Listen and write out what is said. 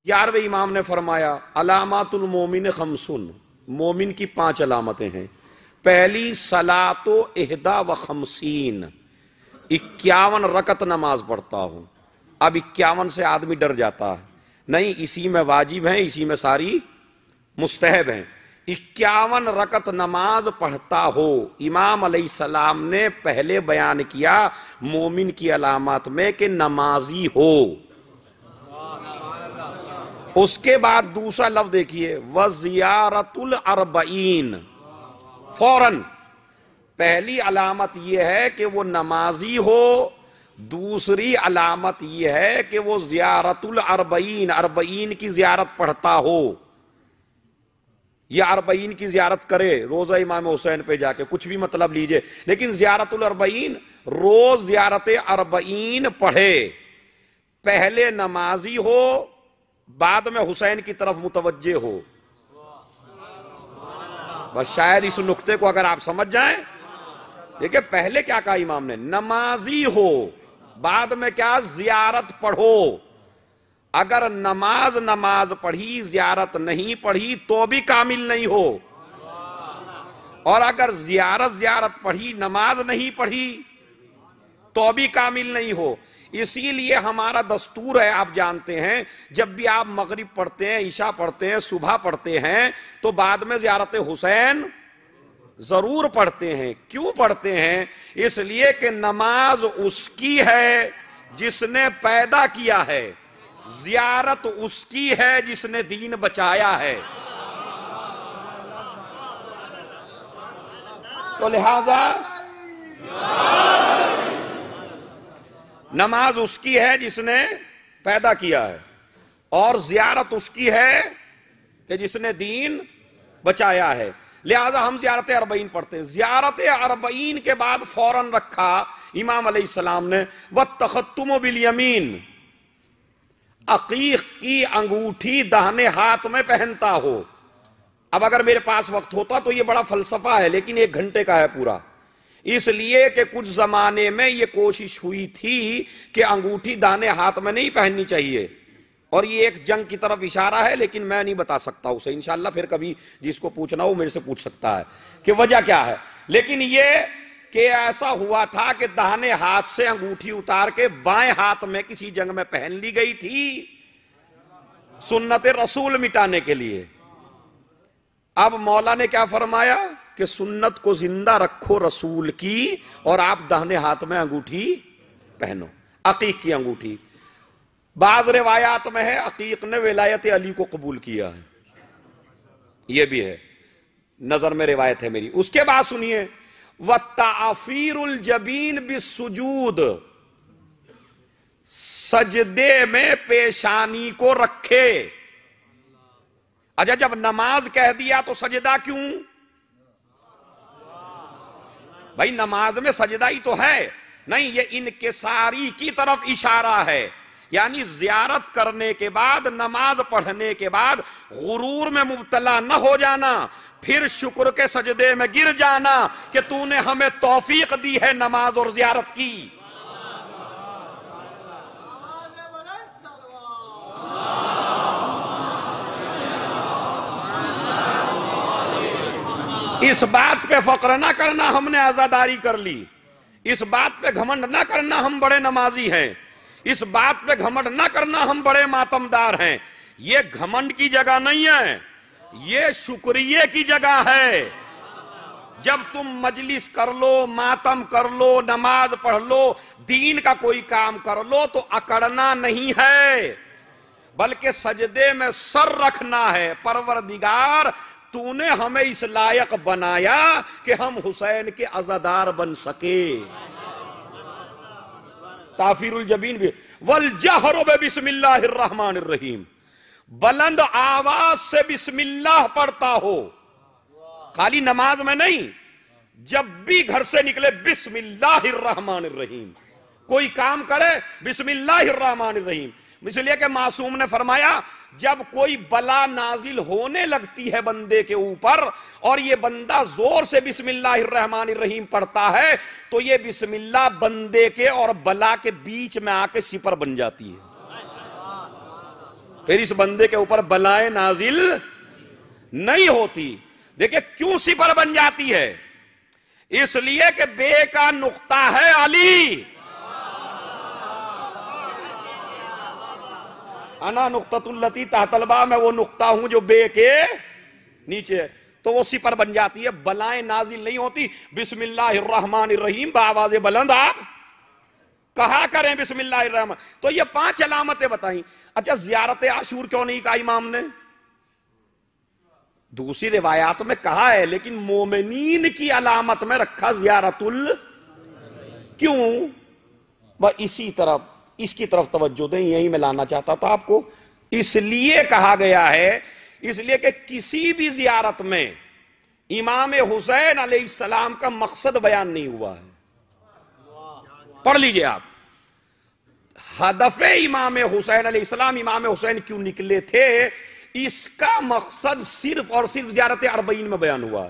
11ویں امام نے فرمایا علامات المومن خمسن، مومن کی 5 علامتیں ہیں۔ پہلی صلاۃ و 51، 51 رکعت نماز پڑھتا ہوں۔ اب 51 سے آدمی ڈر جاتا ہے، نہیں اسی میں واجب ہیں، اسی میں ساری مستحب ہیں۔ 51 رکعت نماز پڑھتا ہو، امام علیہ السلام نے پہلے بیان کیا مومن کی علامات میں کہ نمازی ہو۔ اس کے بعد دوسرا لفظ دیکھیے وزیارت الاربعین، فوراً پہلی علامت یہ ہے کہ وہ نمازی ہو، دوسری علامت یہ ہے کہ وہ زیارت الاربعین، 40 کی زیارت پڑھتا ہو، یا 40 کی زیارت کرے روزہ امام حسین پہ جا کے، کچھ بھی مطلب لیجئے، لیکن زیارت الاربعین روز زیارت 40 پڑھے، پہلے نمازی ہو بعد میں حسین کی طرف متوجہ ہو۔ بس شاید اس نقطے کو اگر آپ سمجھ جائیں، دیکھیں پہلے کیا کہا امام نے، نمازی ہو بعد میں کیا، زیارت پڑھو۔ اگر نماز پڑھی زیارت نہیں پڑھی تو بھی کامل نہیں ہو، اور اگر زیارت پڑھی نماز نہیں پڑھی تو بھی کامل نہیں ہو۔ اسی لیے ہمارا دستور ہے، آپ جانتے ہیں، جب بھی آپ مغرب پڑھتے ہیں، عشاء پڑھتے ہیں، صبح پڑھتے ہیں تو بعد میں زیارت حسین ضرور پڑھتے ہیں۔ کیوں پڑھتے ہیں؟ اس لیے کہ نماز اس کی ہے جس نے پیدا کیا ہے، زیارت اس کی ہے جس نے دین بچایا ہے۔ تو لہذا نماز اس کی ہے جس نے پیدا کیا ہے، اور زیارت اس کی ہے کہ جس نے دین بچایا ہے۔ لہذا ہم زیارت 40 پڑھتے ہیں۔ زیارت 40 کے بعد فوراً رکھا امام علیہ السلام نے وَالتَّخَتُّمُ بِالْيَمِينِ، عقیق کی انگوٹھی داہنے ہاتھ میں پہنتا ہو۔ اب اگر میرے پاس وقت ہوتا تو یہ بڑا فلسفہ ہے، لیکن 1 گھنٹے کا ہے پورا، اس لیے کہ کچھ زمانے میں یہ کوشش ہوئی تھی کہ انگوٹھی داہنے ہاتھ میں نہیں پہننی چاہیے، اور یہ ایک جنگ کی طرف اشارہ ہے، لیکن میں نہیں بتا سکتا اسے، انشاءاللہ پھر کبھی جس کو پوچھنا ہو میرے سے پوچھ سکتا ہے کہ وجہ کیا ہے۔ لیکن یہ کہ ایسا ہوا تھا کہ داہنے ہاتھ سے انگوٹھی اتار کے بائیں ہاتھ میں کسی جنگ میں پہن لی گئی تھی، سنت رسول مٹانے کے لیے۔ اب مولا نے کیا فرمایا کہ سنت کو زندہ رکھو رسول کی، اور آپ داہنے ہاتھ میں انگوٹھی پہنو، عقیق کی انگوٹھی۔ بعض روایات میں ہے عقیق نے ولایت علی کو قبول کیا ہے، یہ بھی ہے، نظر میں روایت ہے میری۔ اس کے بعد سنیے وَتَعْفِيرُ الْجَبِينِ بِالسُّجُودِ، سجدے میں پیشانی کو رکھے۔ اچھا جب نماز کہہ دیا تو سجدہ کیوں؟ بھائی نماز میں سجدہ ہی تو ہے، نہیں یہ انکساری کی طرف اشارہ ہے، یعنی زیارت کرنے کے بعد، نماز پڑھنے کے بعد غرور میں مبتلا نہ ہو جانا، پھر شکر کے سجدے میں گر جانا کہ تو نے ہمیں توفیق دی ہے نماز اور زیارت کی۔ اس بات پہ فخر نہ کرنا ہم نے عزاداری کر لی، اس بات پہ گھمنڈ نہ کرنا ہم بڑے نمازی ہیں، اس بات پہ گھمنڈ نہ کرنا ہم بڑے ماتمدار ہیں۔ یہ گھمنڈ کی جگہ نہیں ہے، یہ شکریہ کی جگہ ہے۔ جب تم مجلس کر لو، ماتم کر لو، نماز پڑھ لو، دین کا کوئی کام کر لو تو اکڑنا نہیں ہے، بلکہ سجدے میں سر رکھنا ہے۔ پروردگار تو نے ہمیں اس لائق بنایا کہ ہم حسین کے عزادار بن سکے۔ تعفیر الجبین بھی والجہر بسم اللہ الرحمن الرحیم، بلند آواز سے بسم اللہ پڑھتا ہو، خالی نماز میں نہیں، جب بھی گھر سے نکلے بسم اللہ الرحمن الرحیم، کوئی کام کرے بسم اللہ الرحمن الرحیم۔ اس لیے کہ معصوم نے فرمایا جب کوئی بلا نازل ہونے لگتی ہے بندے کے اوپر اور یہ بندہ زور سے بسم اللہ الرحمن الرحیم پڑھتا ہے تو یہ بسم اللہ بندے کے اور بلا کے بیچ میں آ کے سپر بن جاتی ہے۔ پھر اس بندے کے اوپر بلائیں نازل نہیں ہوتی. دیکھیں کیوں سپر بن جاتی ہے؟ اس لیے کہ بے کا نقطہ ہے علی. انا نقطۃ التی تحت الباء، میں وہ نقطہ ہوں جو بے کے نیچے ہے. تو وہ سپر بن جاتی ہے، بلائیں نازل نہیں ہوتی. بسم اللہ الرحمن الرحیم بآواز بلند آپ کہا کریں بسم اللہ الرحمن. تو یہ 5 علامتیں بتائیں. اچھا زیارت عاشور کیوں نہیں کہا امام نے؟ دوسری روایات میں کہا ہے لیکن مومنین کی علامت میں رکھا زیارت کیوں؟ اسی طرف اس کی طرف توجہ دیں، یہی میں لانا چاہتا تھا آپ کو. اس لیے کہا گیا ہے، اس لیے کہ کسی بھی زیارت میں امام حسین علیہ السلام کا مقصد بیان نہیں ہوا ہے. پڑھ لیجئے آپ. ہدف امام حسین علیہ السلام، امام حسین کیوں نکلے تھے، اس کا مقصد صرف اور صرف زیارت اربعین میں بیان ہوا.